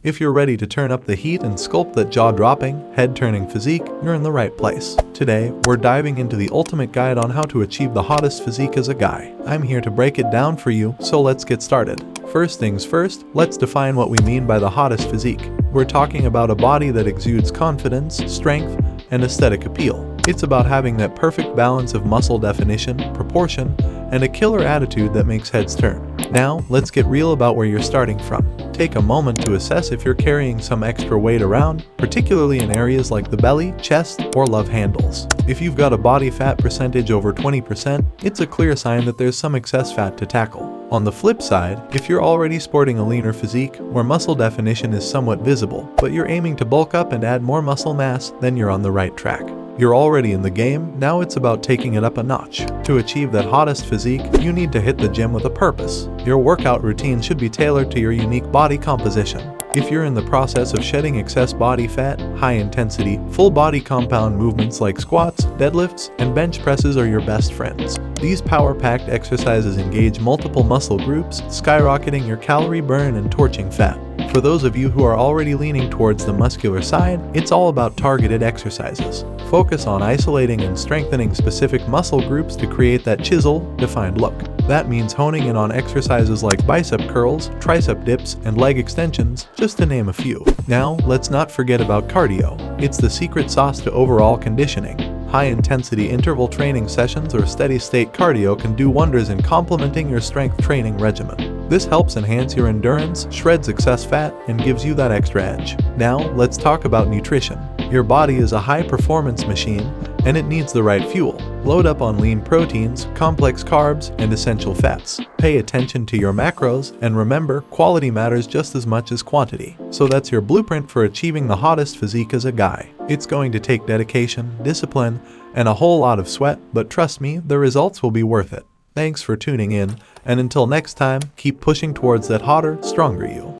If you're ready to turn up the heat and sculpt that jaw-dropping, head-turning physique, you're in the right place. Today, we're diving into the ultimate guide on how to achieve the hottest physique as a guy. I'm here to break it down for you, so let's get started. First things first, let's define what we mean by the hottest physique. We're talking about a body that exudes confidence, strength, and aesthetic appeal. It's about having that perfect balance of muscle definition, proportion, and a killer attitude that makes heads turn. Now, let's get real about where you're starting from. Take a moment to assess if you're carrying some extra weight around, particularly in areas like the belly, chest, or love handles. If you've got a body fat percentage over 20%, it's a clear sign that there's some excess fat to tackle. On the flip side, if you're already sporting a leaner physique, where muscle definition is somewhat visible, but you're aiming to bulk up and add more muscle mass, then you're on the right track. You're already in the game, now it's about taking it up a notch. To achieve that hottest physique, you need to hit the gym with a purpose. Your workout routine should be tailored to your unique body composition. If you're in the process of shedding excess body fat, high-intensity, full-body compound movements like squats, deadlifts, and bench presses are your best friends. These power-packed exercises engage multiple muscle groups, skyrocketing your calorie burn and torching fat. For those of you who are already leaning towards the muscular side, it's all about targeted exercises. Focus on isolating and strengthening specific muscle groups to create that chiseled, defined look. That means honing in on exercises like bicep curls, tricep dips, and leg extensions, just to name a few. Now, let's not forget about cardio. It's the secret sauce to overall conditioning. High-intensity interval training sessions or steady-state cardio can do wonders in complementing your strength training regimen. This helps enhance your endurance, shreds excess fat, and gives you that extra edge. Now, let's talk about nutrition. Your body is a high-performance machine, and it needs the right fuel. Load up on lean proteins, complex carbs, and essential fats. Pay attention to your macros, and remember, quality matters just as much as quantity. So that's your blueprint for achieving the hottest physique as a guy. It's going to take dedication, discipline, and a whole lot of sweat, but trust me, the results will be worth it. Thanks for tuning in, and until next time, keep pushing towards that hotter, stronger you.